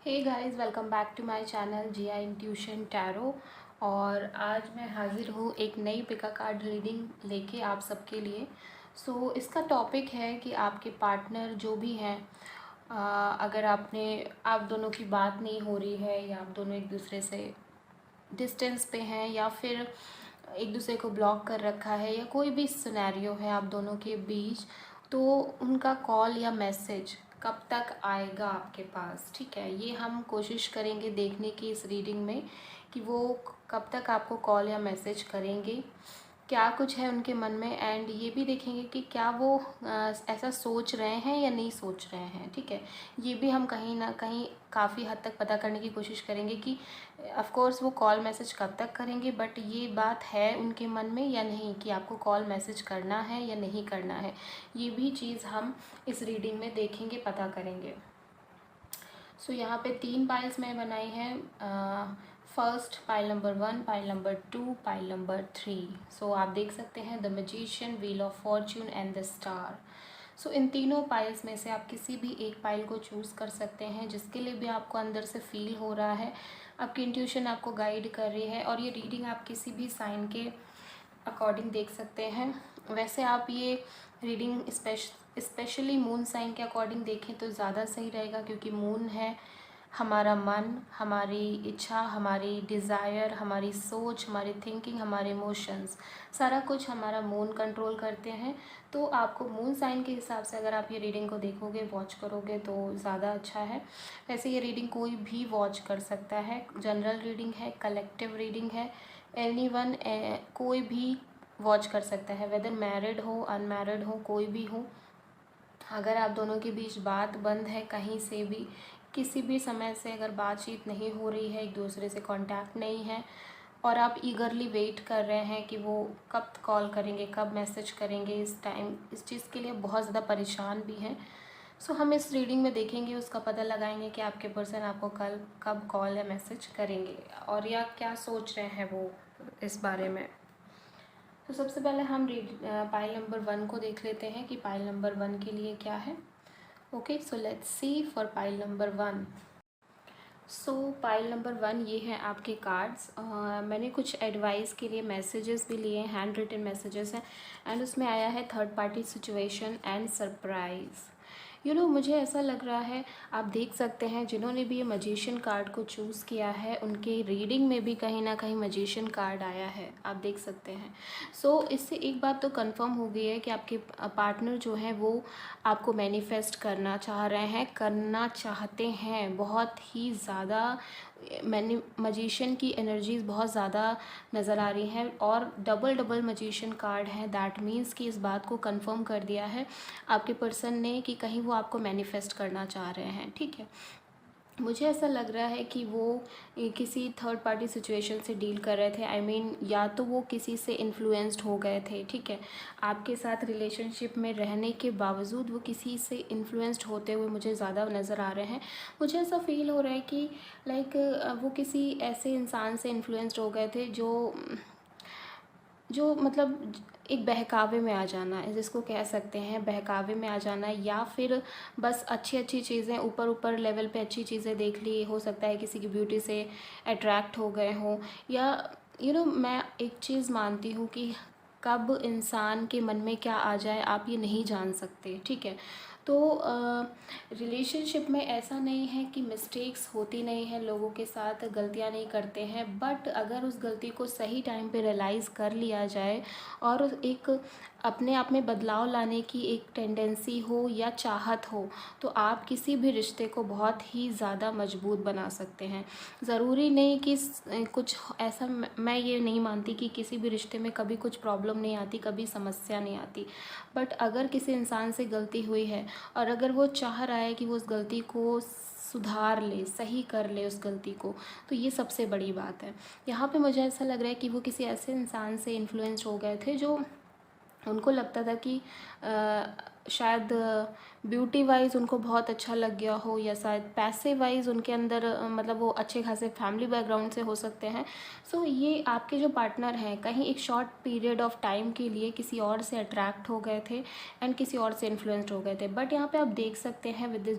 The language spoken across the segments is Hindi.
Hey guys, welcome back to my channel GI intuition tarot. और आज मैं हाज़िर हूँ एक नई पिका कार्ड रीडिंग लेके आप सबके लिए। इसका टॉपिक है कि आपके पार्टनर जो भी हैं, अगर आप दोनों की बात नहीं हो रही है या आप दोनों एक दूसरे से डिस्टेंस पे हैं या फिर एक दूसरे को ब्लॉक कर रखा है या कोई भी सिनेरियो है आप दोनों के बीच, तो उनका कॉल या मैसेज कब तक आएगा आपके पास। ठीक है, ये हम कोशिश करेंगे देखने की इस रीडिंग में कि वो कब तक आपको कॉल या मैसेज करेंगे, क्या कुछ है उनके मन में। एंड ये भी देखेंगे कि क्या वो ऐसा सोच रहे हैं या नहीं सोच रहे हैं। ठीक है, ये भी हम कहीं ना कहीं काफ़ी हद तक पता करने की कोशिश करेंगे कि ऑफ कोर्स वो कॉल मैसेज कब तक करेंगे, बट ये बात है उनके मन में या नहीं कि आपको कॉल मैसेज करना है या नहीं करना है। ये भी चीज़ हम इस रीडिंग में देखेंगे, पता करेंगे। यहाँ पे 3 पाइल्स मैं बनाई हैं। First pile number 1, pile number 2, pile number 3। आप देख सकते हैं the magician, wheel of fortune and the star. इन तीनों पाइल्स में से आप किसी भी एक पाइल को चूज़ कर सकते हैं, जिसके लिए भी आपको अंदर से फील हो रहा है, आपकी इंट्यूशन आपको गाइड कर रही है। और ये रीडिंग आप किसी भी साइन के अकॉर्डिंग देख सकते हैं। वैसे आप ये रीडिंग स्पेशली मून साइन के अकॉर्डिंग देखें तो ज़्यादा सही रहेगा, क्योंकि मून है हमारा मन, हमारी इच्छा, हमारी डिज़ायर, हमारी सोच, हमारी थिंकिंग, हमारे इमोशंस, सारा कुछ हमारा मून कंट्रोल करते हैं। तो आपको मून साइन के हिसाब से अगर आप ये रीडिंग को देखोगे, वॉच करोगे तो ज़्यादा अच्छा है। वैसे ये रीडिंग कोई भी वॉच कर सकता है, जनरल रीडिंग है, कलेक्टिव रीडिंग है, एनीवन कोई भी वॉच कर सकता है, वेदर मैरिड हो, अनमैरिड हो, कोई भी हो। अगर आप दोनों के बीच बात बंद है, कहीं से भी किसी भी समय से अगर बातचीत नहीं हो रही है, एक दूसरे से कांटेक्ट नहीं है, और आप ईगरली वेट कर रहे हैं कि वो कब कॉल करेंगे, कब मैसेज करेंगे, इस चीज़ के लिए बहुत ज़्यादा परेशान भी हैं। हम इस रीडिंग में देखेंगे, उसका पता लगाएंगे कि आपके पर्सन आपको कल कब कॉल या मैसेज करेंगे और या क्या सोच रहे हैं वो इस बारे में। सबसे पहले हम पाइल नंबर 1 को देख लेते हैं कि पाइल नंबर 1 के लिए क्या है। Okay, so let's see for pile number 1। Pile number 1 ये है आपके कार्ड्स। मैंने कुछ एडवाइस के लिए मैसेजेस भी लिए, हैंड रिटन मैसेजेस हैं, एंड उसमें आया है third party situation and surprise. मुझे ऐसा लग रहा है, आप देख सकते हैं जिन्होंने भी ये मजिशियन कार्ड को चूज़ किया है, उनके रीडिंग में भी कहीं ना कहीं मजिशियन कार्ड आया है, आप देख सकते हैं। इससे एक बात तो कंफर्म हो गई है कि आपके पार्टनर जो है वो आपको मैनिफेस्ट करना चाह रहे हैं, करना चाहते हैं बहुत ही ज़्यादा। मैंने मजिशियन की एनर्जीज़ बहुत ज़्यादा नज़र आ रही हैं, और डबल डबल मजिशियन कार्ड है। दैट मीन्स कि इस बात को कंफर्म कर दिया है आपके पर्सन ने कि कहीं वो आपको मैनिफेस्ट करना चाह रहे हैं। ठीक है, मुझे ऐसा लग रहा है कि वो किसी थर्ड पार्टी सिचुएशन से डील कर रहे थे। या तो वो किसी से इन्फ्लुएंस्ड हो गए थे। ठीक है, आपके साथ रिलेशनशिप में रहने के बावजूद वो किसी से इन्फ्लुएंस्ड होते हुए मुझे ज़्यादा नज़र आ रहे हैं। मुझे ऐसा फील हो रहा है कि वो किसी ऐसे इंसान से इन्फ्लुएंस्ड हो गए थे जो मतलब एक बहकावे में आ जाना है, जिसको कह सकते हैं बहकावे में आ जाना, या फिर बस अच्छी अच्छी चीज़ें ऊपर ऊपर लेवल पे अच्छी चीज़ें देख ली, हो सकता है किसी की ब्यूटी से अट्रैक्ट हो गए हों, या मैं एक चीज़ मानती हूँ कि कब इंसान के मन में क्या आ जाए आप ये नहीं जान सकते। ठीक है, तो रिलेशनशिप में ऐसा नहीं है कि मिस्टेक्स होती नहीं है, लोगों के साथ गलतियां नहीं करते हैं, बट अगर उस गलती को सही टाइम पे रियलाइज़ कर लिया जाए और एक अपने आप में बदलाव लाने की एक टेंडेंसी हो या चाहत हो, तो आप किसी भी रिश्ते को बहुत ही ज़्यादा मजबूत बना सकते हैं। ज़रूरी नहीं कि कुछ ऐसा, मैं ये नहीं मानती कि किसी भी रिश्ते में कभी कुछ प्रॉब्लम नहीं आती, कभी समस्या नहीं आती, बट अगर किसी इंसान से गलती हुई है और अगर वो चाह रहा है कि वो उस गलती को सुधार ले, सही कर ले उस गलती को, तो ये सबसे बड़ी बात है। यहाँ पे मुझे ऐसा लग रहा है कि वो किसी ऐसे इंसान से इन्फ्लुएंस हो गए थे जो उनको लगता था कि शायद ब्यूटी वाइज उनको बहुत अच्छा लग गया हो, या शायद पैसे वाइज उनके अंदर मतलब वो अच्छे खासे फैमिली बैकग्राउंड से हो सकते हैं। सो ये आपके जो पार्टनर हैं कहीं एक शॉर्ट पीरियड ऑफ टाइम के लिए किसी और से अट्रैक्ट हो गए थे एंड किसी और से इन्फ्लुएंस्ड हो गए थे। बट यहाँ पे आप देख सकते हैं with this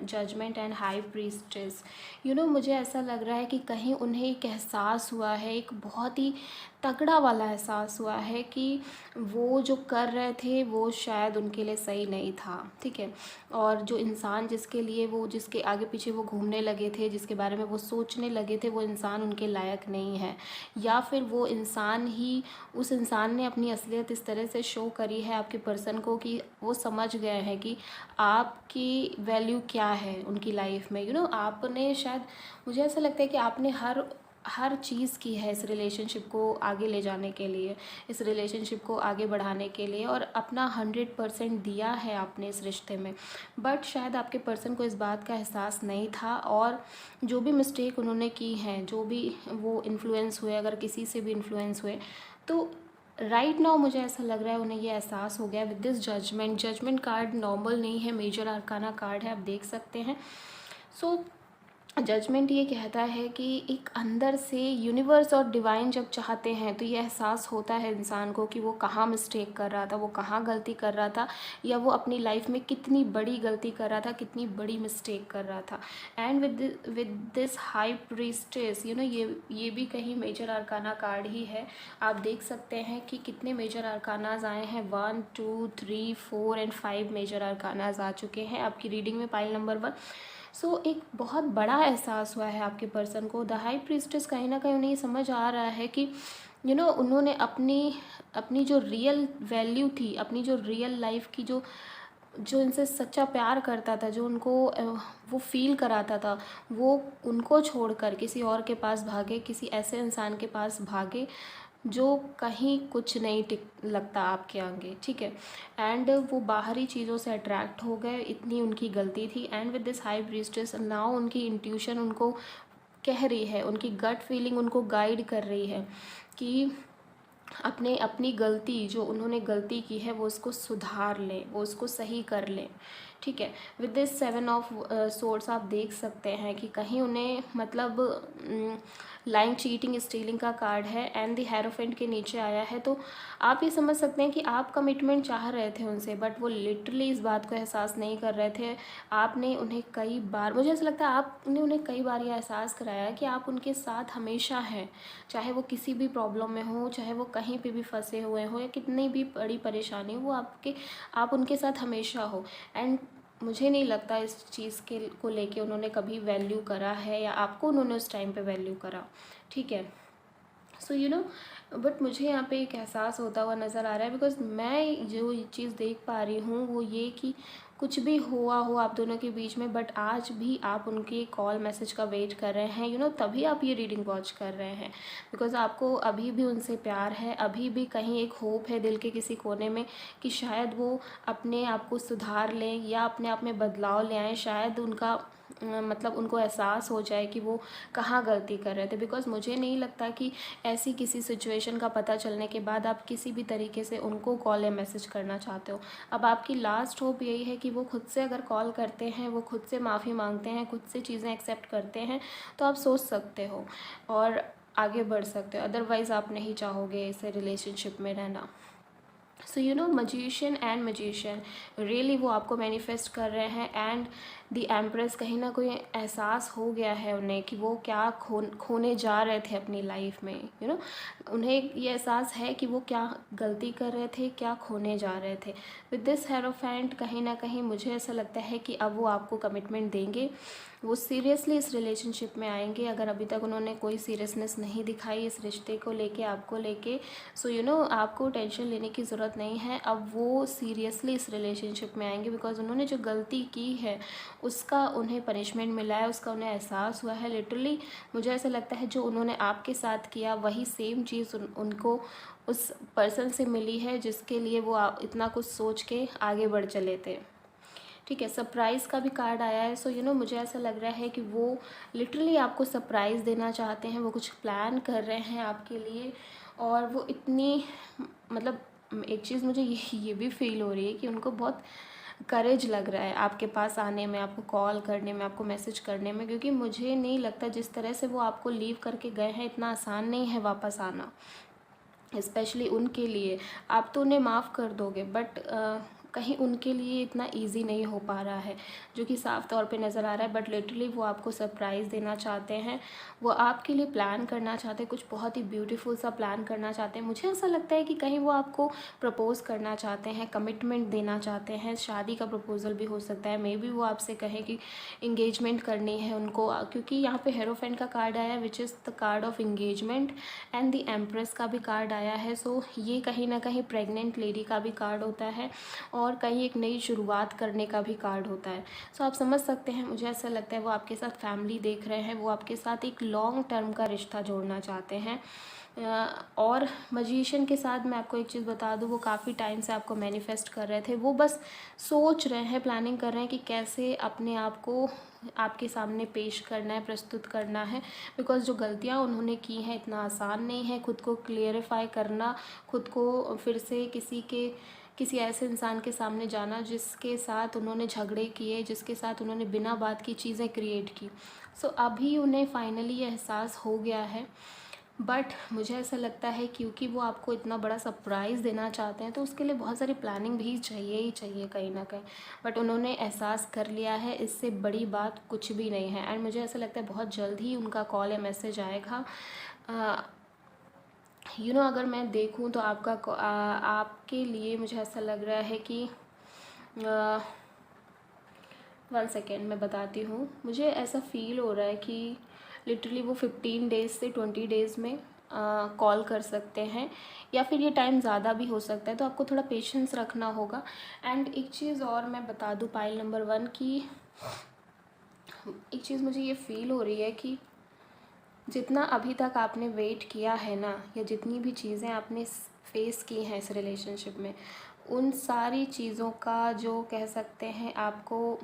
judgement and high priestess, मुझे ऐसा लग रहा है कि कहीं उन्हें एक एहसास हुआ है, एक बहुत ही तगड़ा वाला एहसास हुआ है कि वो जो कर रहे थे वो शायद उनके लिए सही नहीं था। ठीक है, और जो इंसान जिसके लिए वो, जिसके आगे पीछे वो घूमने लगे थे, जिसके बारे में वो सोचने लगे थे, वो इंसान उनके लायक नहीं है, या फिर वो इंसान ही, उस इंसान ने अपनी असलियत इस तरह से शो करी है आपके पर्सन को कि वो समझ गए हैं कि आपकी वैल्यू क्या है उनकी लाइफ में। आपने शायद, मुझे ऐसा लगता है कि आपने हर चीज़ की है इस रिलेशनशिप को आगे ले जाने के लिए, इस रिलेशनशिप को आगे बढ़ाने के लिए, और अपना 100% दिया है आपने इस रिश्ते में। बट शायद आपके पर्सन को इस बात का एहसास नहीं था, और जो भी मिस्टेक उन्होंने की हैं, जो भी वो इन्फ्लुएंस हुए, अगर किसी से भी इन्फ्लुएंस हुए, तो राइट नाउ मुझे ऐसा लग रहा है उन्हें ये एहसास हो गया with this judgement card normal नहीं है, मेजर आर्काना कार्ड है, आप देख सकते हैं। सो जजमेंट ये कहता है कि एक अंदर से यूनिवर्स और डिवाइन जब चाहते हैं तो ये एहसास होता है इंसान को कि वो कहाँ मिस्टेक कर रहा था, वो कहाँ गलती कर रहा था, या वो अपनी लाइफ में कितनी बड़ी गलती कर रहा था, कितनी बड़ी मिस्टेक कर रहा था। And with this high priestess, ये भी कहीं मेजर आर्काना कार्ड ही है। आप देख सकते हैं कि कितने मेजर आर्कानाज आए हैं, 1 2 3 4 एंड 5 मेजर आर्कानाज आ चुके हैं आपकी रीडिंग में, पाइल नंबर 1। सो एक बहुत बड़ा एहसास हुआ है आपके पर्सन को। द हाई प्रीस्टेस कहीं ना कहीं उन्हें ये समझ आ रहा है कि उन्होंने अपनी अपनी जो रियल वैल्यू थी, अपनी जो रियल लाइफ की, जो जो इनसे सच्चा प्यार करता था, जो उनको वो फील कराता था, वो उनको छोड़कर किसी और के पास भागे, किसी ऐसे इंसान के पास भागे जो कहीं कुछ नहीं टिक लगता आपके आगे। ठीक है, एंड वो बाहरी चीज़ों से अट्रैक्ट हो गए, इतनी उनकी गलती थी। And with this high priestess now उनकी इंट्यूशन उनको कह रही है, उनकी गट फीलिंग उनको गाइड कर रही है कि अपनी गलती, जो उन्होंने गलती की है वो उसको सुधार लें, वो उसको सही कर लें। ठीक है, विद दिस 7 ऑफ सोर्ड्स आप देख सकते हैं कि कहीं उन्हें मतलब लाइंग, चीटिंग, स्टीलिंग का कार्ड है एंड द हेरोफेंट के नीचे आया है। तो आप ये समझ सकते हैं कि आप कमिटमेंट चाह रहे थे उनसे, बट वो लिटरली इस बात को एहसास नहीं कर रहे थे। आपने उन्हें कई बार, मुझे ऐसा लगता है आपने उन्हें कई बार ये एहसास कराया कि आप उनके साथ हमेशा हैं, चाहे वो किसी भी प्रॉब्लम में हो, चाहे वो कहीं पे भी फंसे हुए हो, या कितनी भी बड़ी परेशानी हो, वो आप उनके साथ हमेशा हो। एंड मुझे नहीं लगता इस चीज़ के को लेके उन्होंने कभी वैल्यू करा है, या आपको उन्होंने उस टाइम पे वैल्यू करा। ठीक है, सो बट मुझे यहाँ पे एक एहसास होता हुआ नज़र आ रहा है, बिकॉज मैं जो चीज़ देख पा रही हूँ वो ये कि कुछ भी हुआ हो आप दोनों के बीच में, बट आज भी आप उनके कॉल मैसेज का वेट कर रहे हैं। तभी आप ये रीडिंग वॉच कर रहे हैं, बिकॉज आपको अभी भी उनसे प्यार है, अभी भी कहीं एक होप है दिल के किसी कोने में कि शायद वो अपने आप को सुधार लें या अपने आप में बदलाव ले आएँ। शायद उनका मतलब उनको एहसास हो जाए कि वो कहाँ गलती कर रहे थे। बिकॉज मुझे नहीं लगता कि ऐसी किसी सिचुएशन का पता चलने के बाद आप किसी भी तरीके से उनको कॉल या मैसेज करना चाहते हो। अब आपकी लास्ट होप यही है कि वो खुद से अगर कॉल करते हैं, वो खुद से माफ़ी मांगते हैं, खुद से चीज़ें एक्सेप्ट करते हैं, तो आप सोच सकते हो और आगे बढ़ सकते हो। अदरवाइज़ आप नहीं चाहोगे इसे रिलेशनशिप में रहना। सो मजिशियन एंड मजिशियन रियली वो आपको मैनिफेस्ट कर रहे हैं। एंड द एम्प्रेस, कहीं ना कोई एहसास हो गया है उन्हें कि वो क्या खोने जा रहे थे अपनी लाइफ में। उन्हें ये एहसास है कि वो क्या गलती कर रहे थे, क्या खोने जा रहे थे। विद दिस हेरोफेंट कहीं ना कहीं मुझे ऐसा लगता है कि अब वो आपको कमिटमेंट देंगे, वो सीरियसली इस रिलेशनशिप में आएंगे। अगर अभी तक उन्होंने कोई सीरियसनेस नहीं दिखाई इस रिश्ते को लेके, आपको लेके, सो आपको टेंशन लेने की ज़रूरत नहीं है। अब वो सीरियसली इस रिलेशनशिप में आएंगे, बिकॉज उन्होंने जो गलती की है उसका उन्हें पनिशमेंट मिला है, उसका उन्हें एहसास हुआ है। लिटरली मुझे ऐसा लगता है जो उन्होंने आपके साथ किया वही सेम चीज़ उनको उस पर्सन से मिली है जिसके लिए वो इतना कुछ सोच के आगे बढ़ चले थे। ठीक है, सरप्राइज़ का भी कार्ड आया है। सो मुझे ऐसा लग रहा है कि वो लिटरली आपको सरप्राइज़ देना चाहते हैं, वो कुछ प्लान कर रहे हैं आपके लिए, और वो इतनी मतलब एक चीज़ मुझे ये भी फ़ील हो रही है कि उनको बहुत करेज लग रहा है आपके पास आने में, आपको कॉल करने में, आपको मैसेज करने में, क्योंकि मुझे नहीं लगता जिस तरह से वो आपको लीव करके गए हैं इतना आसान नहीं है वापस आना, स्पेशली उनके लिए। आप तो उन्हें माफ़ कर दोगे, बट कहीं उनके लिए इतना इजी नहीं हो पा रहा है, जो कि साफ तौर पे नज़र आ रहा है। बट लिटरली वो आपको सरप्राइज़ देना चाहते हैं, वो आपके लिए प्लान करना चाहते हैं, कुछ बहुत ही ब्यूटीफुल सा प्लान करना चाहते हैं। मुझे ऐसा लगता है कि कहीं वो आपको प्रपोज़ करना चाहते हैं, कमिटमेंट देना चाहते हैं, शादी का प्रपोज़ल भी हो सकता है। मे बी वो आपसे कहें कि इंगेजमेंट करनी है उनको, क्योंकि यहाँ पे हेरोफेंट का कार्ड आया है, which is the card of engagement, and the empress का भी कार्ड आया है। सो ये कहीं ना कहीं प्रेग्नेंट लेडी का भी कार्ड होता है, और कहीं एक नई शुरुआत करने का भी कार्ड होता है। सो आप समझ सकते हैं, मुझे ऐसा लगता है वो आपके साथ फैमिली देख रहे हैं, वो आपके साथ एक लॉन्ग टर्म का रिश्ता जोड़ना चाहते हैं। और मजिशियन के साथ मैं आपको एक चीज़ बता दूँ, वो काफ़ी टाइम से आपको मैनिफेस्ट कर रहे थे, वो बस सोच रहे हैं, प्लानिंग कर रहे हैं कि कैसे अपने आप को आपके सामने पेश करना है, प्रस्तुत करना है। बिकॉज़ जो गलतियाँ उन्होंने की हैं इतना आसान नहीं है खुद को क्लियरिफाई करना, खुद को फिर से किसी ऐसे इंसान के सामने जाना जिसके साथ उन्होंने झगड़े किए, जिसके साथ उन्होंने बिना बात की चीज़ें क्रिएट की। सो अभी उन्हें फाइनली ये एहसास हो गया है। बट मुझे ऐसा लगता है क्योंकि वो आपको इतना बड़ा सरप्राइज़ देना चाहते हैं, तो उसके लिए बहुत सारी प्लानिंग भी चाहिए ही चाहिए कहीं ना कहीं। बट उन्होंने एहसास कर लिया है, इससे बड़ी बात कुछ भी नहीं है। एंड मुझे ऐसा लगता है बहुत जल्द ही उनका कॉल या मैसेज आएगा। अगर मैं देखूं तो आपके लिए मुझे ऐसा लग रहा है कि 1 सेकेंड मैं बताती हूँ। मुझे ऐसा फ़ील हो रहा है कि लिटरली वो 15 डेज़ से 20 डेज़ में कॉल कर सकते हैं, या फिर ये टाइम ज़्यादा भी हो सकता है, तो आपको थोड़ा पेशेंस रखना होगा। एंड एक चीज़ और मैं बता दूँ पाइल नंबर 1 की, एक चीज़ मुझे ये फ़ील हो रही है कि जितना अभी तक आपने वेट किया है ना, या जितनी भी चीज़ें आपने फेस की हैं इस रिलेशनशिप में, उन सारी चीज़ों का जो कह सकते हैं आपको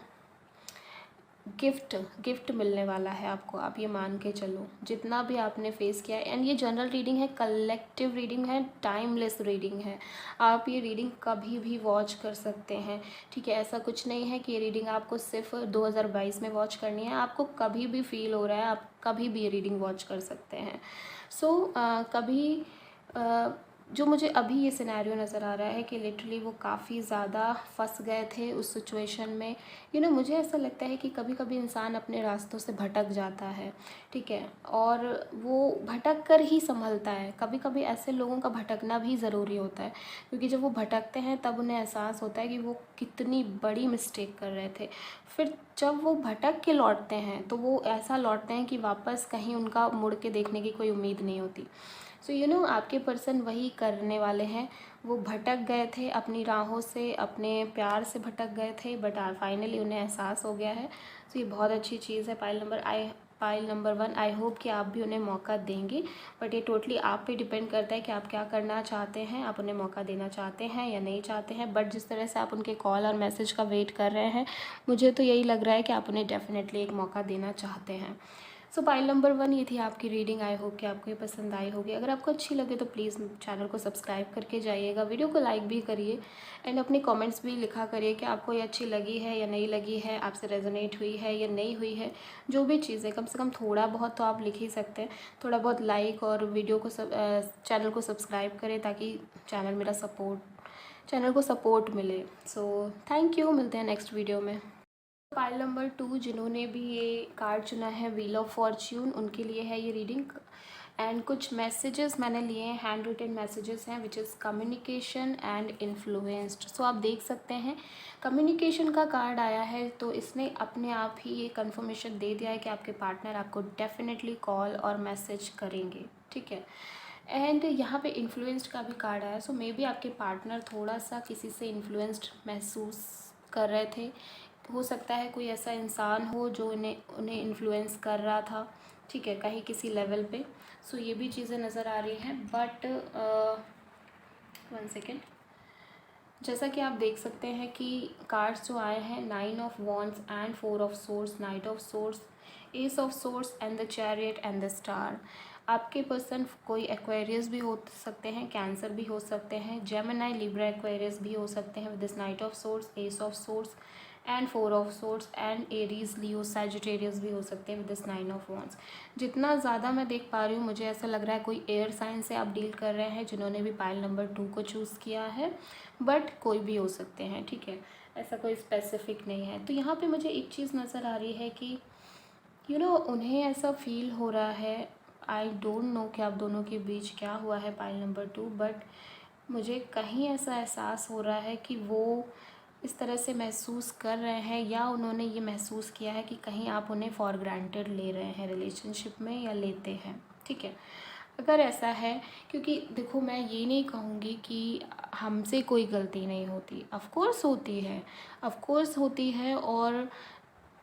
गिफ्ट मिलने वाला है आपको। आप ये मान के चलो, जितना भी आपने फेस किया है। एंड ये जनरल रीडिंग है, कलेक्टिव रीडिंग है, टाइमलेस रीडिंग है। आप ये रीडिंग कभी भी वॉच कर सकते हैं, ठीक है। ऐसा कुछ नहीं है कि ये रीडिंग आपको सिर्फ 2022 में वॉच करनी है। आपको कभी भी फील हो रहा है, आप कभी भी ये रीडिंग वॉच कर सकते हैं। सो कभी जो मुझे अभी ये सिनेरियो नज़र आ रहा है कि लिटरली वो काफ़ी ज़्यादा फंस गए थे उस सिचुएशन में। मुझे ऐसा लगता है कि कभी कभी इंसान अपने रास्तों से भटक जाता है, ठीक है, और वो भटक कर ही संभलता है। कभी कभी ऐसे लोगों का भटकना भी ज़रूरी होता है, क्योंकि जब वो भटकते हैं तब उन्हें एहसास होता है कि वो कितनी बड़ी मिस्टेक कर रहे थे। फिर जब वो भटक के लौटते हैं तो वो ऐसा लौटते हैं कि वापस कहीं उनका मुड़ के देखने की कोई उम्मीद नहीं होती। सो आपके पर्सन वही करने वाले हैं। वो भटक गए थे अपनी राहों से, अपने प्यार से भटक गए थे, बट फाइनली उन्हें एहसास हो गया है। सो ये बहुत अच्छी चीज़ है। पाइल नंबर 1, आई होप कि आप भी उन्हें मौका देंगे। बट ये टोटली आप पे डिपेंड करता है कि आप क्या करना चाहते हैं, आप उन्हें मौका देना चाहते हैं या नहीं चाहते हैं। बट जिस तरह से आप उनके कॉल और मैसेज का वेट कर रहे हैं, मुझे तो यही लग रहा है कि आप उन्हें डेफिनेटली एक मौका देना चाहते हैं। सो पाइल नंबर 1 ये थी आपकी रीडिंग। आई होप कि आपको ये पसंद आई होगी। अगर आपको अच्छी लगे तो प्लीज़ चैनल को सब्सक्राइब करके जाइएगा, वीडियो को लाइक भी करिए, एंड अपने कमेंट्स भी लिखा करिए कि आपको ये अच्छी लगी है या नहीं लगी है, आपसे रेजोनेट हुई है या नहीं हुई है। जो भी चीज़ें, कम से कम थोड़ा बहुत तो आप लिख ही सकते हैं। थोड़ा बहुत लाइक और वीडियो को चैनल को सब्सक्राइब करें, ताकि चैनल को सपोर्ट मिले। सो थैंक यू, मिलते हैं नेक्स्ट वीडियो में। पाइल नंबर 2 जिन्होंने भी ये कार्ड चुना है, व्हील ऑफ फॉर्च्यून, उनके लिए है ये रीडिंग। एंड कुछ मैसेजेस मैंने लिए हैं, हैंड रिटन मैसेजेस हैं, which is communication and influenced. So आप देख सकते हैं कम्युनिकेशन का कार्ड आया है, तो इसने अपने आप ही ये कन्फर्मेशन दे दिया है कि आपके पार्टनर आपको डेफिनेटली कॉल और मैसेज करेंगे, ठीक है। एंड यहाँ पे इन्फ्लुएंस्ड का भी कार्ड आया। सो मे बी आपके पार्टनर थोड़ा सा किसी से इन्फ्लुएंस्ड महसूस कर रहे थे। हो सकता है कोई ऐसा इंसान हो जो उन्हें इन्फ्लुएंस कर रहा था, ठीक है, कहीं किसी लेवल पे। सो ये भी चीज़ें नज़र आ रही हैं। बट 1 सेकेंड, जैसा कि आप देख सकते हैं कि कार्ड्स जो आए हैं, 9 of wands and 4 of source, night of source, S of source and the chariot and the star. आपके पर्सन कोई एक्वेरियस भी हो सकते हैं, कैंसर भी हो सकते हैं, जेमिनी, लिब्रा, एक्वेरियस भी हो सकते हैं with this knight of source, S of source and four of source, and Aries, Leo, Sagittarius भी हो सकते हैं with this nine of wands. जितना ज़्यादा मैं देख पा रही हूँ, मुझे ऐसा लग रहा है कोई एयर साइन से आप डील कर रहे हैं जिन्होंने भी पाइल नंबर 2 को चूज़ किया है, बट कोई भी हो सकते हैं, ठीक है, ऐसा कोई स्पेसिफिक नहीं है। तो यहाँ पे मुझे एक चीज़ नज़र आ रही है कि उन्हें ऐसा फील हो रहा है, आई डोंट नो कि आप दोनों के बीच क्या हुआ है पाइल नंबर 2, बट मुझे कहीं ऐसा एहसास हो रहा है कि वो इस तरह से महसूस कर रहे हैं, या उन्होंने ये महसूस किया है कि कहीं आप उन्हें फॉर ग्रांटेड ले रहे हैं रिलेशनशिप में, या लेते हैं, ठीक है। अगर ऐसा है, क्योंकि देखो मैं ये नहीं कहूँगी कि हमसे कोई गलती नहीं होती, ऑफ कोर्स होती है, ऑफ कोर्स होती है, और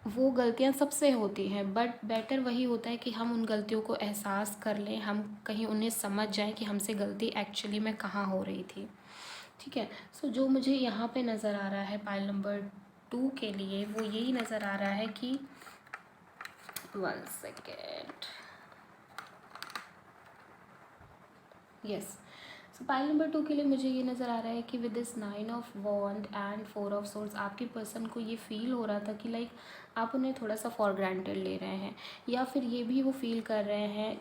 वो गलतियाँ सबसे होती हैं, बट बेटर वही होता है कि हम उन गलतियों को एहसास कर लें, हम कहीं उन्हें समझ जाएं कि हमसे गलती एक्चुअली में कहाँ हो रही थी, ठीक है। सो जो मुझे यहाँ पे नज़र आ रहा है पाइल नंबर 2 के लिए, वो यही नज़र आ रहा है कि 1 सेकेंड, यस। सो पाइल नंबर 2 के लिए मुझे ये नज़र आ रहा है कि with this 9 of wand and 4 of swords, आपके पर्सन को ये फील हो रहा था कि लाइक आप उन्हें थोड़ा सा फॉर ग्रांटेड ले रहे हैं, या फिर ये भी वो फील कर रहे हैं,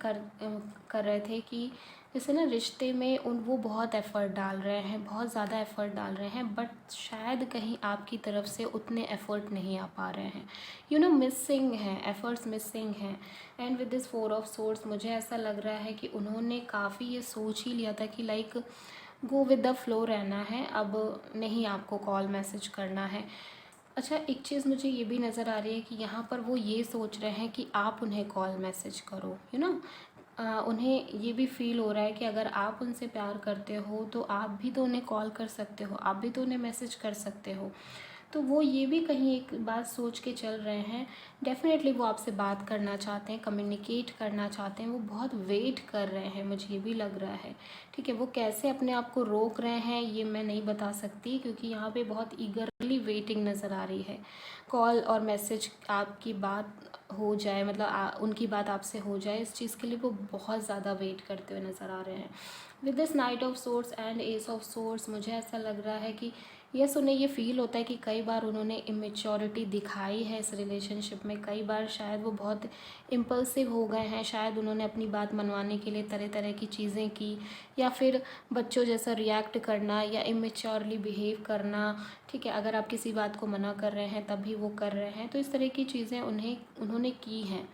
कर रहे थे कि जैसे ना रिश्ते में वो बहुत एफ़र्ट डाल रहे हैं, बहुत ज़्यादा एफ़र्ट डाल रहे हैं, बट शायद कहीं आपकी तरफ से उतने एफ़र्ट नहीं आ पा रहे हैं, मिसिंग हैं, एफ़र्ट्स मिसिंग हैं। And with this 4 of source मुझे ऐसा लग रहा है कि उन्होंने काफ़ी ये सोच ही लिया था कि like go with the flow रहना है, अब नहीं आपको कॉल मैसेज करना है। अच्छा, एक चीज़ मुझे ये भी नज़र आ रही है कि यहाँ पर वो ये सोच रहे हैं कि आप उन्हें कॉल मैसेज करो, उन्हें ये भी फील हो रहा है कि अगर आप उनसे प्यार करते हो तो आप भी तो उन्हें कॉल कर सकते हो, आप भी तो उन्हें मैसेज कर सकते हो। तो वो ये भी कहीं एक बात सोच के चल रहे हैं, डेफ़िनेटली वो आपसे बात करना चाहते हैं, कम्युनिकेट करना चाहते हैं, वो बहुत वेट कर रहे हैं, मुझे ये भी लग रहा है, ठीक है। वो कैसे अपने आप को रोक रहे हैं ये मैं नहीं बता सकती, क्योंकि यहाँ पे बहुत ईगरली वेटिंग नज़र आ रही है, कॉल और मैसेज आपकी बात हो जाए, मतलब उनकी बात आपसे हो जाए, इस चीज़ के लिए वो बहुत ज़्यादा वेट करते हुए नज़र आ रहे हैं। With this knight of source and S of source मुझे ऐसा लग रहा है कि यस, उन्हें ये फ़ील होता है कि कई बार उन्होंने इमेच्योरिटी दिखाई है इस रिलेशनशिप में, कई बार शायद वो बहुत इम्पल्सिव हो गए हैं, शायद उन्होंने अपनी बात मनवाने के लिए तरह तरह की चीज़ें की, या फिर बच्चों जैसा रिएक्ट करना, या इमेच्योरली बिहेव करना, ठीक है। अगर आप किसी बात को मना कर रहे हैं तब भी वो कर रहे हैं, तो इस तरह की चीज़ें उन्होंने की हैं,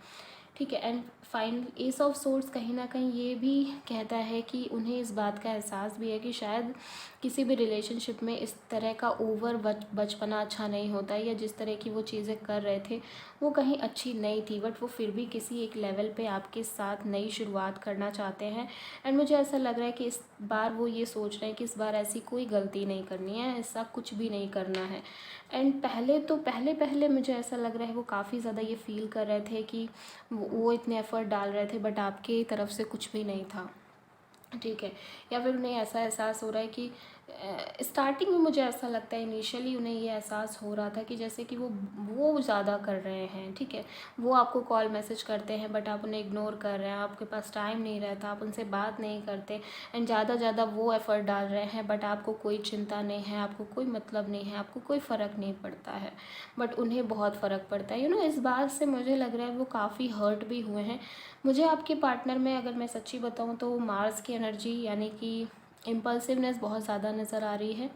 ठीक है। And final S of source कहीं ना कहीं ये भी कहता है कि उन्हें इस बात का एहसास भी है कि शायद किसी भी रिलेशनशिप में इस तरह का ओवर बचपना अच्छा नहीं होता है, या जिस तरह की वो चीज़ें कर रहे थे वो कहीं अच्छी नहीं थी, बट वो फिर भी किसी एक लेवल पे आपके साथ नई शुरुआत करना चाहते हैं। एंड मुझे ऐसा लग रहा है कि इस बार वो ये सोच रहे हैं कि इस बार ऐसी कोई गलती नहीं करनी है, ऐसा कुछ भी नहीं करना है। एंड पहले मुझे ऐसा लग रहा है वो काफ़ी ज़्यादा ये फील कर रहे थे कि वो इतने एफ़र्ट डाल रहे थे, बट आपकी तरफ से कुछ भी नहीं था, ठीक है। या फिर उन्हें ऐसा एहसास हो रहा है कि स्टार्टिंग में मुझे ऐसा लगता है इनिशियली उन्हें ये एहसास हो रहा था कि जैसे कि वो ज़्यादा कर रहे हैं, ठीक है। वो आपको कॉल मैसेज करते हैं बट आप उन्हें इग्नोर कर रहे हैं, आपके पास टाइम नहीं रहता, आप उनसे बात नहीं करते, एंड ज़्यादा वो एफ़र्ट डाल रहे हैं, बट आपको कोई चिंता नहीं है, आपको कोई मतलब नहीं है, आपको कोई फ़र्क नहीं पड़ता है, बट उन्हें बहुत फ़र्क पड़ता है। इस बात से मुझे लग रहा है वो काफ़ी हर्ट भी हुए हैं। मुझे आपके पार्टनर में, अगर मैं सच्ची बताऊँ, तो मार्स की एनर्जी यानी कि इम्पल्सिवनेस बहुत ज़्यादा नज़र आ रही है।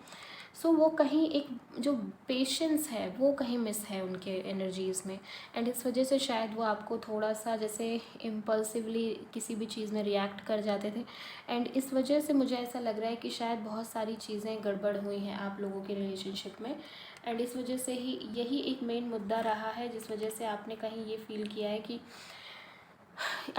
सो वो कहीं एक जो पेशेंस है वो कहीं मिस है उनके एनर्जीज़ में, एंड इस वजह से शायद वो आपको थोड़ा सा जैसे इम्पल्सिवली किसी भी चीज़ में रिएक्ट कर जाते थे, एंड इस वजह से मुझे ऐसा लग रहा है कि शायद बहुत सारी चीज़ें गड़बड़ हुई हैं आप लोगों के रिलेशनशिप में, एंड इस वजह से ही यही एक मेन मुद्दा रहा है जिस वजह से आपने कहीं ये फ़ील किया है कि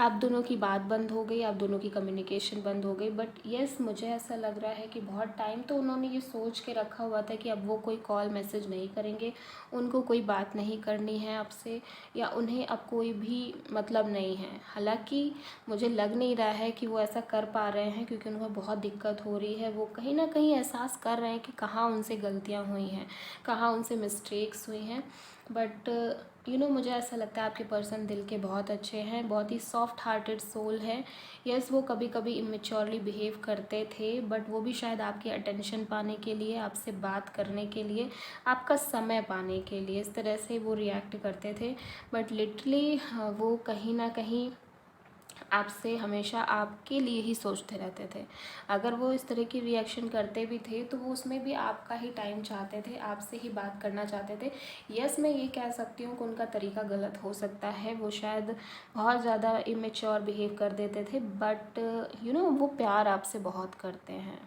आप दोनों की बात बंद हो गई, आप दोनों की कम्युनिकेशन बंद हो गई। बट येस, मुझे ऐसा लग रहा है कि बहुत टाइम तो उन्होंने ये सोच के रखा हुआ था कि अब वो कोई कॉल मैसेज नहीं करेंगे, उनको कोई बात नहीं करनी है आपसे, या उन्हें अब कोई भी मतलब नहीं है। हालांकि मुझे लग नहीं रहा है कि वो ऐसा कर पा रहे हैं, क्योंकि उनको बहुत दिक्कत हो रही है, वो कहीं ना कहीं एहसास कर रहे हैं कि कहाँ उनसे गलतियाँ हुई हैं, कहाँ उनसे मिस्टेक्स हुई हैं। बट मुझे ऐसा लगता है आपके पर्सन दिल के बहुत अच्छे हैं, बहुत ही सॉफ्ट हार्टेड सोल है। यस, वो कभी कभी इमेच्योरली बिहेव करते थे, बट वो भी शायद आपके अटेंशन पाने के लिए, आपसे बात करने के लिए, आपका समय पाने के लिए इस तरह से वो रिएक्ट करते थे। बट लिटरली वो कहीं ना कहीं आपसे हमेशा आपके लिए ही सोचते रहते थे। अगर वो इस तरह की रिएक्शन करते भी थे तो वो उसमें भी आपका ही टाइम चाहते थे, आपसे ही बात करना चाहते थे। यस, मैं ये कह सकती हूँ कि उनका तरीका गलत हो सकता है, वो शायद बहुत ज़्यादा इमेच्योर बिहेव कर देते थे, बट वो प्यार आपसे बहुत करते हैं।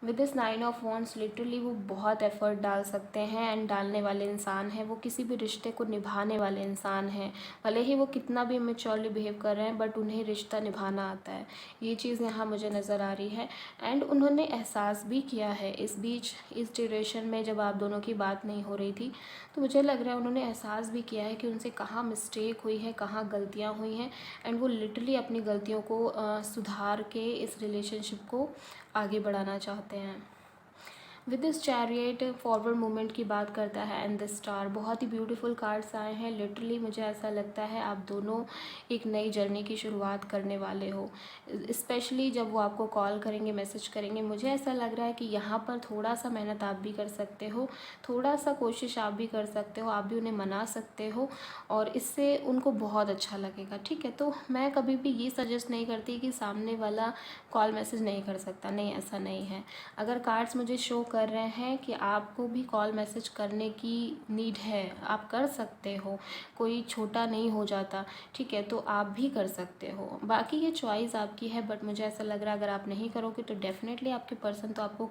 With this 9 of wands literally वो बहुत एफर्ट डाल सकते हैं एंड डालने वाले इंसान हैं। वो किसी भी रिश्ते को निभाने वाले इंसान हैं, भले ही वो कितना भी इमेच्योरली बिहेव कर रहे हैं, बट उन्हें रिश्ता निभाना आता है। ये चीज़ यहाँ मुझे नज़र आ रही है। एंड उन्होंने एहसास भी किया है इस बीच, इस ड्यूरेशन में जब आप दोनों की बात नहीं हो रही थी, तो मुझे लग रहा है उन्होंने एहसास भी किया है कि उनसे कहाँ मिस्टेक हुई है, कहाँ गलतियाँ हुई हैं। एंड वो लिटरली अपनी गलतियों को सुधार के इस रिलेशनशिप को आगे बढ़ाना चाहते हैं। With this chariot forward movement की बात करता है एंड द स्टार, बहुत ही ब्यूटीफुल कार्ड्स आए हैं। लिटरली मुझे ऐसा लगता है आप दोनों एक नई जर्नी की शुरुआत करने वाले हो। स्पेशली जब वो आपको कॉल करेंगे, मैसेज करेंगे, मुझे ऐसा लग रहा है कि यहाँ पर थोड़ा सा मेहनत आप भी कर सकते हो, थोड़ा सा कोशिश आप भी कर सकते हो, आप भी उन्हें मना सकते हो और इससे उनको बहुत अच्छा लगेगा। ठीक है, तो मैं कभी भी ये सजेस्ट नहीं करती कि सामने वाला कॉल मैसेज नहीं कर सकता, नहीं, ऐसा नहीं है। अगर कार्ड्स मुझे शो कर रहे हैं कि आपको भी कॉल मैसेज करने की नीड है, आप कर सकते हो, कोई छोटा नहीं हो जाता, ठीक है, तो आप भी कर सकते हो। बाकी ये चॉइस आपकी है, बट मुझे ऐसा लग रहा है अगर आप नहीं करोगे तो डेफिनेटली आपके पर्सन तो आपको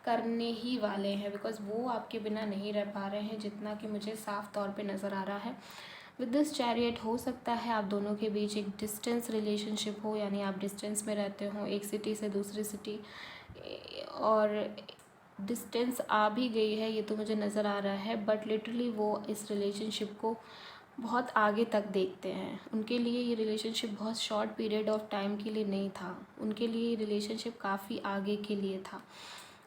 करने ही वाले हैं, बिकॉज वो आपके बिना नहीं रह पा रहे हैं, जितना कि मुझे साफ तौर पे नज़र आ रहा है। विद दिस चैरियट हो सकता है आप दोनों के बीच एक डिस्टेंस रिलेशनशिप हो, यानी आप डिस्टेंस में रहते हो, एक सिटी से दूसरी सिटी, और डिस्टेंस आ भी गई है, ये तो मुझे नज़र आ रहा है, बट लिटरली वो इस रिलेशनशिप को बहुत आगे तक देखते हैं। उनके लिए ये रिलेशनशिप बहुत शॉर्ट पीरियड ऑफ टाइम के लिए नहीं था, उनके लिए ये रिलेशनशिप काफ़ी आगे के लिए था।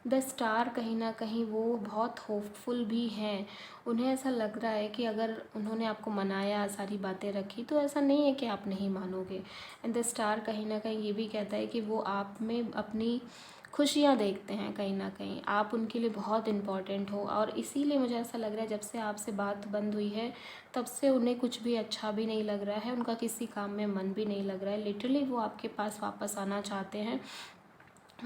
द स्टार कहीं ना कहीं वो बहुत होपफुल भी हैं। उन्हें ऐसा लग रहा है कि अगर उन्होंने आपको मनाया, सारी बातें रखी, तो ऐसा नहीं है कि आप नहीं मानोगे। एंड द स्टार कहीं ना कहीं ये भी कहता है कि वो आप में अपनी खुशियाँ देखते हैं, कहीं ना कहीं आप उनके लिए बहुत इम्पॉर्टेंट हो, और इसीलिए मुझे ऐसा लग रहा है जब से आपसे बात बंद हुई है तब से उन्हें कुछ भी अच्छा भी नहीं लग रहा है, उनका किसी काम में मन भी नहीं लग रहा है। लिटरली वो आपके पास वापस आना चाहते हैं,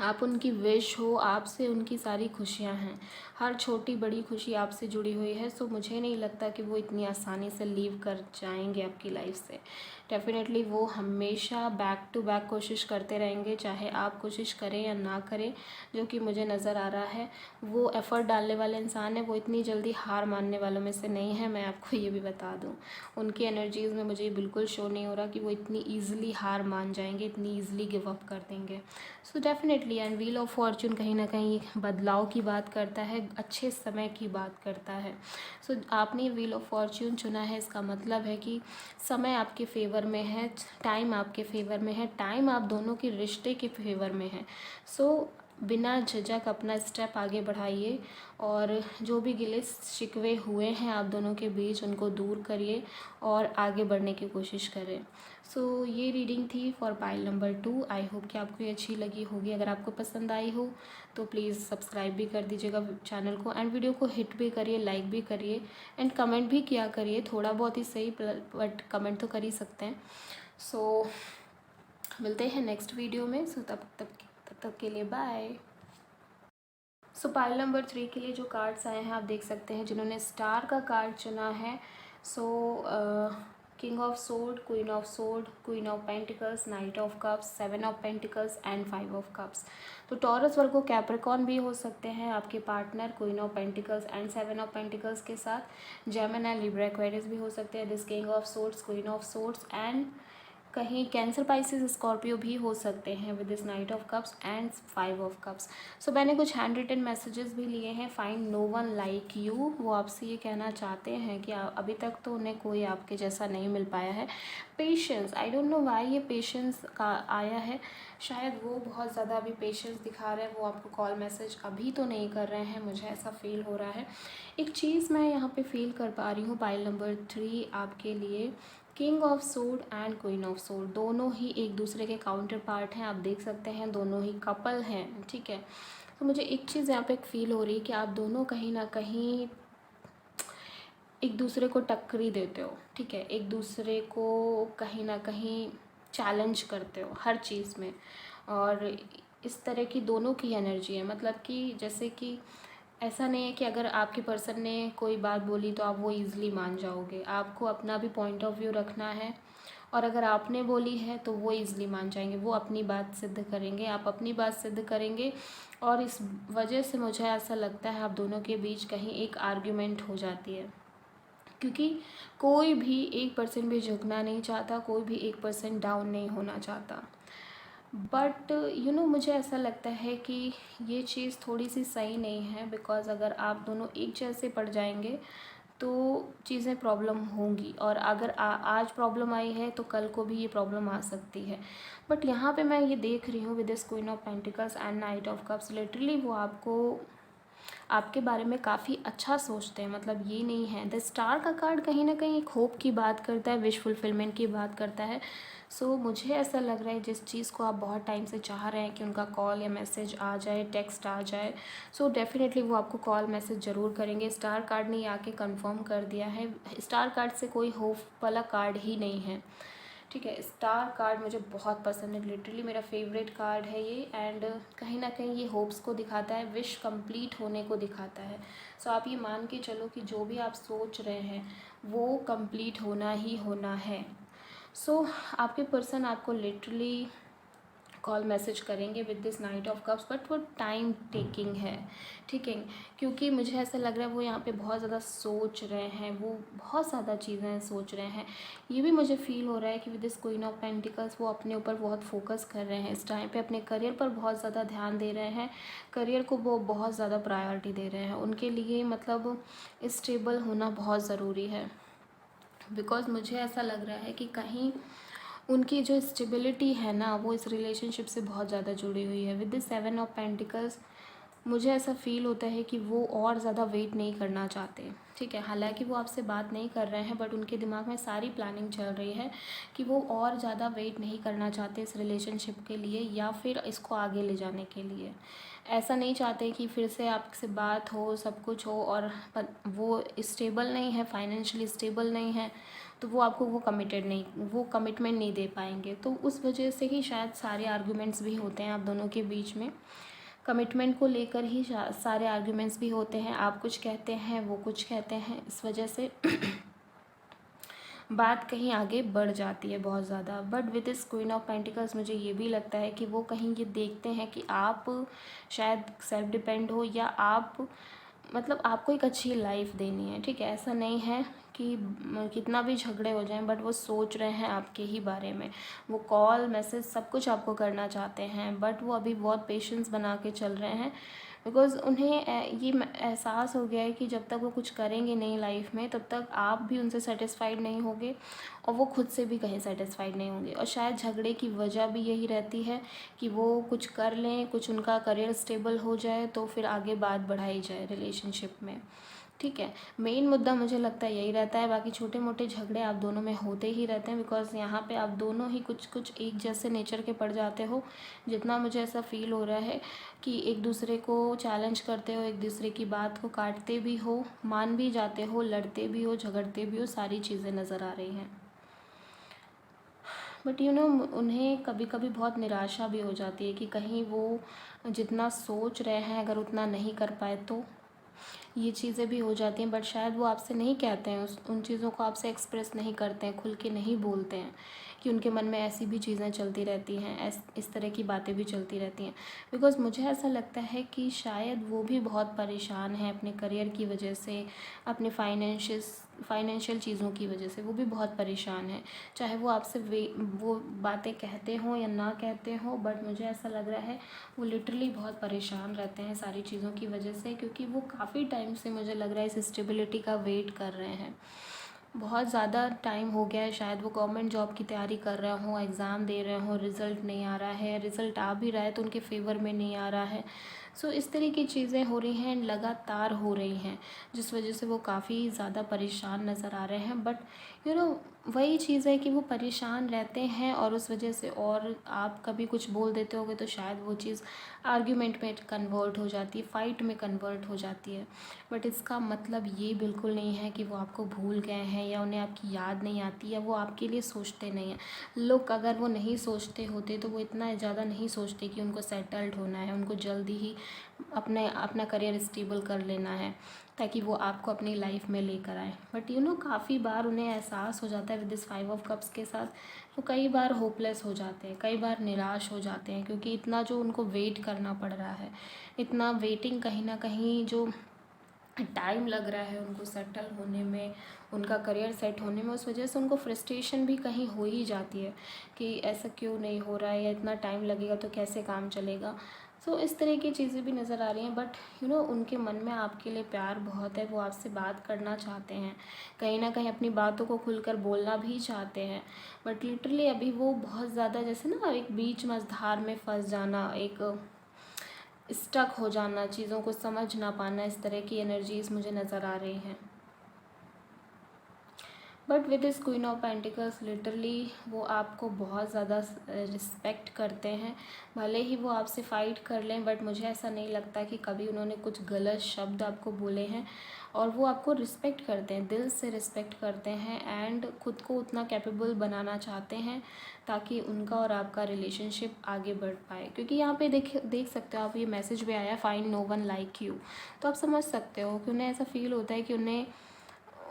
आप उनकी विश हो, आपसे उनकी सारी खुशियां हैं, हर छोटी बड़ी खुशी आपसे जुड़ी हुई है। सो मुझे नहीं लगता कि वो इतनी आसानी से लीव कर जाएंगे आपकी लाइफ से। डेफिनेटली वो हमेशा बैक टू बैक कोशिश करते रहेंगे, चाहे आप कोशिश करें या ना करें, जो कि मुझे नज़र आ रहा है। वो एफ़र्ट डालने वाले इंसान है, वो इतनी जल्दी हार मानने वालों में से नहीं है, मैं आपको ये भी बता दूँ। उनकी एनर्जीज़ में मुझे बिल्कुल शो नहीं हो रहा कि वो इतनी ईज़िली हार मान जाएंगे, इतनी ईज़िली गिव अप कर देंगे। So definitely and wheel of Fortune कहीं ना कहीं बदलाव की बात करता है, अच्छे समय की बात करता है। सो आपने व्हील ऑफ फॉर्च्यून चुना है, इसका मतलब है कि समय आपके फेवर में है, टाइम आपके फेवर में है, टाइम आप दोनों के रिश्ते के फेवर में है। सो बिना झिझक अपना स्टेप आगे बढ़ाइए और जो भी गिले शिकवे हुए हैं आप दोनों के बीच, उनको दूर करिए और आगे बढ़ने की कोशिश करें। सो ये रीडिंग थी for pile number 2। I hope कि आपको ये अच्छी लगी होगी। अगर आपको पसंद आई हो तो प्लीज़ सब्सक्राइब भी कर दीजिएगा चैनल को, एंड वीडियो को हिट भी करिए, लाइक भी करिए, एंड कमेंट भी किया करिए, थोड़ा बहुत ही सही, बट कमेंट तो कर ही सकते हैं। सो मिलते हैं नेक्स्ट वीडियो में। सो तब तक के लिए बाय। सो पाइल नंबर 3 के लिए जो कार्ड्स आए हैं आप देख सकते हैं, जिन्होंने स्टार का कार्ड चुना है। So king of sword, queen of pentacles, knight of cups, 7 of pentacles and 5 of cups. तो टॉरस, वर्गो, कैप्रिकॉर्न भी हो सकते हैं आपके partner, queen of pentacles and 7 of pentacles के साथ। जेमिनी, लिब्रा, एक्वेरियस भी हो सकते हैं। This king of swords, queen of swords and कहीं कैंसर, पाइसेस, स्कॉर्पियो भी हो सकते हैं with this knight of cups and 5 of cups. So मैंने कुछ हैंड रिटन मैसेजेस भी लिए हैं। Find no one like you, वो आपसे ये कहना चाहते हैं कि अभी तक तो उन्हें कोई आपके जैसा नहीं मिल पाया है। Patience, I don't know why ये पेशेंस का आया है, शायद वो बहुत ज़्यादा अभी पेशेंस दिखा रहे हैं, वो आपको कॉल मैसेज अभी तो नहीं कर रहे हैं, मुझे ऐसा फील हो रहा है। एक चीज़ मैं यहाँ पे फील कर पा रही हूँ, पाइल नंबर 3 आपके लिए king of sword and queen of sword, दोनों ही एक दूसरे के काउंटर पार्ट हैं, आप देख सकते हैं दोनों ही कपल हैं, ठीक है। तो मुझे एक चीज़ यहाँ पे एक फील हो रही है कि आप दोनों कहीं ना कहीं एक दूसरे को टक्करी देते हो, ठीक है, एक दूसरे को कहीं ना कहीं चैलेंज करते हो हर चीज़ में, और इस तरह की दोनों की एनर्जी है। मतलब कि जैसे कि ऐसा नहीं है कि अगर आपके पर्सन ने कोई बात बोली तो आप वो ईज़िली मान जाओगे, आपको अपना भी पॉइंट ऑफ व्यू रखना है, और अगर आपने बोली है तो वो ईज़िली मान जाएंगे, वो अपनी बात सिद्ध करेंगे, आप अपनी बात सिद्ध करेंगे। और इस वजह से मुझे ऐसा लगता है आप दोनों के बीच कहीं एक आर्ग्यूमेंट हो जाती है, क्योंकि कोई भी 1% भी झुकना नहीं चाहता, कोई भी 1% डाउन नहीं होना चाहता। बट मुझे ऐसा लगता है कि ये चीज़ थोड़ी सी सही नहीं है, बिकॉज़ अगर आप दोनों एक जैसे पड़ जाएंगे तो चीज़ें प्रॉब्लम होंगी, और अगर आज प्रॉब्लम आई है तो कल को भी ये प्रॉब्लम आ सकती है। बट यहाँ पे मैं ये देख रही हूँ with this queen of pentacles and night of cups, literally वो आपके बारे में काफ़ी अच्छा सोचते हैं। मतलब ये नहीं है, द स्टार का कार्ड कहीं ना कहीं एक होप की बात करता है, विश फुलफिलमेंट की बात करता है। सो मुझे ऐसा लग रहा है जिस चीज़ को आप बहुत टाइम से चाह रहे हैं कि उनका कॉल या मैसेज आ जाए, टेक्स्ट आ जाए, सो डेफिनेटली वो आपको कॉल मैसेज ज़रूर करेंगे। स्टार कार्ड ने आके कंफर्म कर दिया है, स्टार कार्ड से कोई होप वाला कार्ड ही नहीं है, ठीक है। स्टार कार्ड मुझे बहुत पसंद है, लिटरली मेरा फेवरेट कार्ड है ये, एंड कहीं ना कहीं ये होप्स को दिखाता है, विश कंप्लीट होने को दिखाता है। सो आप ये मान के चलो कि जो भी आप सोच रहे हैं वो कंप्लीट होना ही होना है। सो आपके पर्सन आपको लिटरली कॉल मैसेज करेंगे with this knight of cups, but वो टाइम टेकिंग है, ठीक है, क्योंकि मुझे ऐसा लग रहा है वो यहाँ पे बहुत ज़्यादा सोच रहे हैं, वो बहुत ज़्यादा चीज़ें सोच रहे हैं। ये भी मुझे फील हो रहा है कि with this queen of pentacles वो अपने ऊपर बहुत फोकस कर रहे हैं इस टाइम पे, अपने करियर पर बहुत ज़्यादा ध्यान दे रहे हैं, करियर को वो बहुत ज़्यादा प्रायोरिटी दे रहे हैं। उनके लिए मतलब स्टेबल होना बहुत ज़रूरी है, बिकॉज़ मुझे ऐसा लग रहा है कि कहीं उनकी जो स्टेबिलिटी है ना वो इस रिलेशनशिप से बहुत ज़्यादा जुड़ी हुई है। विद द 7 ऑफ पेंटिकल्स मुझे ऐसा फील होता है कि वो और ज़्यादा वेट नहीं करना चाहते, ठीक है। हालांकि वो आपसे बात नहीं कर रहे हैं, बट उनके दिमाग में सारी प्लानिंग चल रही है कि वो और ज़्यादा वेट नहीं करना चाहते इस रिलेशनशिप के लिए या फिर इसको आगे ले जाने के लिए। ऐसा नहीं चाहते कि फिर से आपसे बात हो, सब कुछ हो, और वो स्टेबल नहीं है, फाइनेंशियली स्टेबल नहीं है, तो वो आपको वो कमिटमेंट नहीं दे पाएंगे। तो उस वजह से ही शायद सारे आर्गुमेंट्स भी होते हैं आप दोनों के बीच में, कमिटमेंट को लेकर ही सारे आर्गुमेंट्स भी होते हैं। आप कुछ कहते हैं, वो कुछ कहते हैं, इस वजह से बात कहीं आगे बढ़ जाती है बहुत ज़्यादा। But with this queen of pentacles मुझे ये भी लगता है कि वो कहीं ये देखते हैं कि आप शायद सेल्फ डिपेंड हो, या आप मतलब आपको एक अच्छी लाइफ देनी है, ठीक है। ऐसा नहीं है कि कितना भी झगड़े हो जाएं, बट वो सोच रहे हैं आपके ही बारे में, वो कॉल मैसेज सब कुछ आपको करना चाहते हैं, बट वो अभी बहुत पेशेंस बना के चल रहे हैं, बिकॉज़ उन्हें ये एहसास हो गया है कि जब तक वो कुछ करेंगे नहीं लाइफ में तब तक आप भी उनसे सेटिस्फाइड नहीं होगे, और वो खुद से भी कहीं सेटिस्फाइड नहीं होंगे। और शायद झगड़े की वजह भी यही रहती है कि वो कुछ कर लें, कुछ उनका करियर स्टेबल हो जाए तो फिर आगे बात बढ़ाई जाए रिलेशनशिप में, ठीक है। मेन मुद्दा मुझे लगता है यही रहता है, बाकी छोटे मोटे झगड़े आप दोनों में होते ही रहते हैं, बिकॉज़ यहाँ पे आप दोनों ही कुछ कुछ एक जैसे नेचर के पड़ जाते हो। जितना मुझे ऐसा फील हो रहा है कि एक दूसरे को चैलेंज करते हो, एक दूसरे की बात को काटते भी हो, मान भी जाते हो, लड़ते भी हो, झगड़ते भी हो, सारी चीज़ें नज़र आ रही हैं। बट उन्हें कभी कभी बहुत निराशा भी हो जाती है कि कहीं वो जितना सोच रहे हैं अगर उतना नहीं कर पाए तो ये चीज़ें भी हो जाती हैं। बट शायद वो आपसे नहीं कहते हैं, उन चीज़ों को आपसे एक्सप्रेस नहीं करते हैं, खुल के नहीं बोलते हैं कि उनके मन में ऐसी भी चीज़ें चलती रहती हैं, इस तरह की बातें भी चलती रहती हैं। बिकॉज़ मुझे ऐसा लगता है कि शायद वो भी बहुत परेशान हैं अपने करियर की वजह से, अपने फाइनेंशियल चीज़ों की वजह से वो भी बहुत परेशान है। चाहे वो आपसे वो बातें कहते हों या ना कहते हों, बट मुझे ऐसा लग रहा है वो लिटरली बहुत परेशान रहते हैं सारी चीज़ों की वजह से, क्योंकि वो काफ़ी टाइम से मुझे लग रहा है इस स्टेबिलिटी का वेट कर रहे हैं। बहुत ज़्यादा टाइम हो गया है, शायद वो गवर्नमेंट जॉब की तैयारी कर रहे हों, एग्ज़ाम दे रहे हों, रिज़ल्ट नहीं आ रहा है, रिज़ल्ट आ भी रहा है तो उनके फेवर में नहीं आ रहा है। सो इस तरह की चीज़ें हो रही हैं, लगातार हो रही हैं, जिस वजह से वो काफ़ी ज़्यादा परेशान नज़र आ रहे हैं। बट वही चीज़ है कि वो परेशान रहते हैं और उस वजह से, और आप कभी कुछ बोल देते होगे तो शायद वो चीज़ आर्ग्यूमेंट में कन्वर्ट हो जाती है, फ़ाइट में कन्वर्ट हो जाती है। बट इसका मतलब ये बिल्कुल नहीं है कि वो आपको भूल गए हैं या उन्हें आपकी याद नहीं आती या वो आपके लिए सोचते नहीं हैं। लोग अगर वो नहीं सोचते होते तो वो इतना ज़्यादा नहीं सोचते कि उनको सेटल्ड होना है, उनको जल्दी ही अपना करियर स्टेबल कर लेना है ताकि वो आपको अपनी लाइफ में लेकर आए। बट काफ़ी बार उन्हें एहसास हो जाता है विद दिस 5 ऑफ कप्स के साथ, वो कई बार होपलेस हो जाते हैं, कई बार निराश हो जाते हैं, क्योंकि इतना जो उनको वेट करना पड़ रहा है, इतना वेटिंग, कहीं ना कहीं जो टाइम लग रहा है उनको सेटल होने में, उनका करियर सेट होने में, उस वजह से उनको फ्रस्ट्रेशन भी कहीं हो ही जाती है कि ऐसा क्यों नहीं हो रहा है या इतना टाइम लगेगा तो कैसे काम चलेगा। सो इस तरह की चीज़ें भी नज़र आ रही हैं। बट उनके मन में आपके लिए प्यार बहुत है, वो आपसे बात करना चाहते हैं, कहीं ना कहीं अपनी बातों को खुलकर बोलना भी चाहते हैं। बट लिटरली अभी वो बहुत ज़्यादा, जैसे ना एक बीच मझधार में फंस जाना, एक स्टक हो जाना, चीज़ों को समझ ना पाना, इस तरह की एनर्जीज़ मुझे नज़र आ रही हैं। But with this queen of pentacles, literally वो आपको बहुत ज़्यादा रिस्पेक्ट करते हैं। भले ही वो आपसे फ़ाइट कर लें, बट मुझे ऐसा नहीं लगता कि कभी उन्होंने कुछ गलत शब्द आपको बोले हैं। और वो आपको रिस्पेक्ट करते हैं, दिल से रिस्पेक्ट करते हैं, एंड ख़ुद को उतना कैपेबल बनाना चाहते हैं ताकि उनका और आपका रिलेशनशिप आगे बढ़ पाए। क्योंकि यहाँ पे देख सकते हो आप, ये मैसेज भी आया, find no one like you. तो आप समझ सकते हो कि उन्हें ऐसा फ़ील होता है कि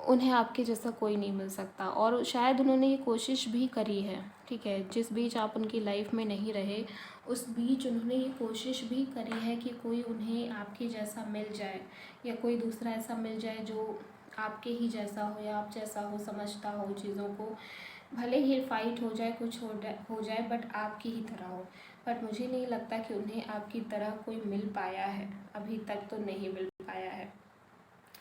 उन्हें आपके जैसा कोई नहीं मिल सकता। और शायद उन्होंने ये कोशिश भी करी है, ठीक है, जिस बीच आप उनकी लाइफ में नहीं रहे उस बीच उन्होंने ये कोशिश भी करी है कि कोई उन्हें आपके जैसा मिल जाए, या कोई दूसरा ऐसा मिल जाए जो आपके ही जैसा हो या आप जैसा हो, समझता हो चीज़ों को। भले ही फाइट हो जाए, कुछ हो जाए, बट आपकी ही तरह हो। बट मुझे नहीं लगता कि उन्हें आपकी तरह कोई मिल पाया है, अभी तक तो नहीं मिल पाया है।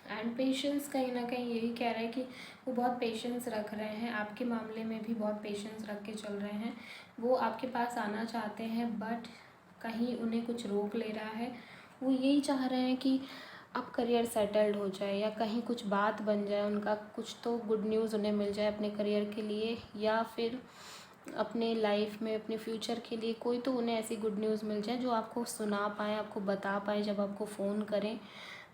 एंड पेशेंस, कहीं ना कहीं यही कह रहे हैं कि वो बहुत पेशेंस रख रहे हैं, आपके मामले में भी बहुत पेशेंस रख के चल रहे हैं। वो आपके पास आना चाहते हैं, बट कहीं उन्हें कुछ रोक ले रहा है। वो यही चाह रहे हैं कि अब करियर सेटल्ड हो जाए या कहीं कुछ बात बन जाए, उनका कुछ तो गुड न्यूज़ उन्हें मिल जाए अपने करियर के लिए, या फिर अपने लाइफ में, अपने फ्यूचर के लिए कोई तो उन्हें ऐसी गुड न्यूज़ मिल जाए जो आपको सुना पाएँ, आपको बता पाएँ जब आपको फ़ोन करें,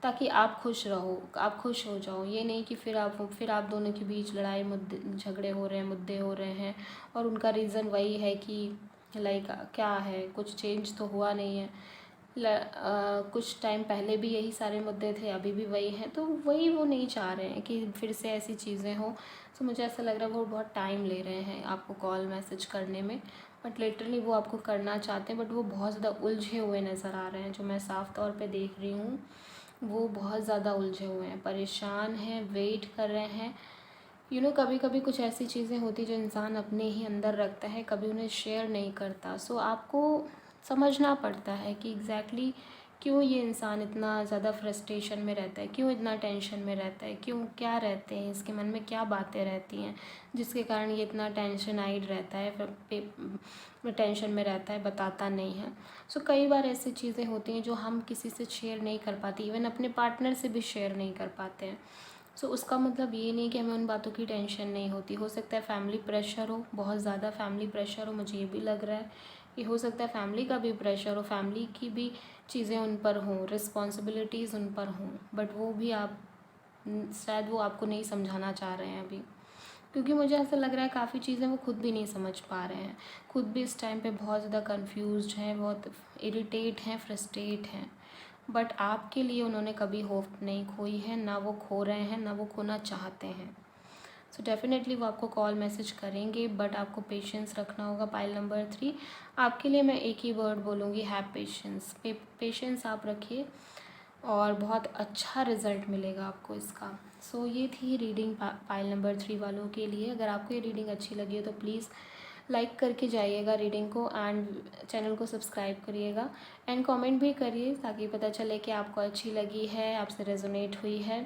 ताकि आप खुश रहो, आप खुश हो जाओ। ये नहीं कि फिर आप दोनों के बीच लड़ाई, मुद्दे, झगड़े हो रहे हैं, मुद्दे हो रहे हैं, और उनका रीज़न वही है कि लाइक क्या है, कुछ चेंज तो हुआ नहीं है। कुछ टाइम पहले भी यही सारे मुद्दे थे, अभी भी वही हैं, तो वही वो नहीं चाह रहे हैं कि फिर से ऐसी चीज़ें हों। तो मुझे ऐसा लग रहा है वो बहुत टाइम ले रहे हैं आपको कॉल मैसेज करने में। बट लिटरली वो आपको करना चाहते हैं, बट वो बहुत ज़्यादा उलझे हुए नज़र आ रहे हैं, जो मैं साफ़ तौर पे देख रही हूँ। वो बहुत ज़्यादा उलझे हुए हैं, परेशान हैं, वेट कर रहे हैं। कभी कभी कुछ ऐसी चीज़ें होती जो इंसान अपने ही अंदर रखता है, कभी उन्हें शेयर नहीं करता। सो आपको समझना पड़ता है कि एग्जैक्टली क्यों ये इंसान इतना ज़्यादा फ्रस्ट्रेशन में रहता है, क्यों इतना टेंशन में रहता है, क्यों, क्या रहते हैं इसके मन में, क्या बातें रहती हैं जिसके कारण ये इतना टेंशनाइड रहता है, टेंशन में रहता है, बताता नहीं है। सो कई बार ऐसी चीज़ें होती हैं जो हम किसी से शेयर नहीं कर पाते, इवन अपने पार्टनर से भी शेयर नहीं कर पाते हैं। सो उसका मतलब ये नहीं कि हमें उन बातों की टेंशन नहीं होती। हो सकता है फैमिली प्रेशर हो, बहुत ज़्यादा फैमिली प्रेशर हो, मुझे ये भी लग रहा है कि हो सकता है फैमिली का भी प्रेशर हो, फैमिली की भी चीज़ें उन पर हों, रिस्पॉन्सिबिलिटीज़ उन पर हों, बट वो भी शायद वो आपको नहीं समझाना चाह रहे हैं अभी। क्योंकि मुझे ऐसा लग रहा है काफ़ी चीज़ें वो खुद भी नहीं समझ पा रहे हैं, खुद भी इस टाइम पे बहुत ज़्यादा कंफ्यूज्ड हैं, बहुत इरिटेट हैं, फ्रस्ट्रेट हैं। बट आपके लिए उन्होंने कभी होप नहीं खोई है, ना वो खो रहे हैं, ना वो खोना चाहते हैं। सो डेफिनेटली वो आपको कॉल मैसेज करेंगे, बट आपको पेशेंस रखना होगा। पाइल नंबर 3, आपके लिए मैं एक ही वर्ड बोलूँगी, हैव पेशेंस। पेशेंस आप रखिए। और बहुत अच्छा रिज़ल्ट मिलेगा आपको इसका। सो ये थी रीडिंग पाइल नंबर 3 वालों के लिए। अगर आपको ये रीडिंग अच्छी लगी हो तो प्लीज़ लाइक करके जाइएगा रीडिंग को, एंड चैनल को सब्सक्राइब करिएगा, एंड कमेंट भी करिए ताकि पता चले कि आपको अच्छी लगी है, आपसे रेजोनेट हुई है,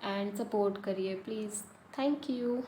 एंड सपोर्ट करिए प्लीज़। Thank you.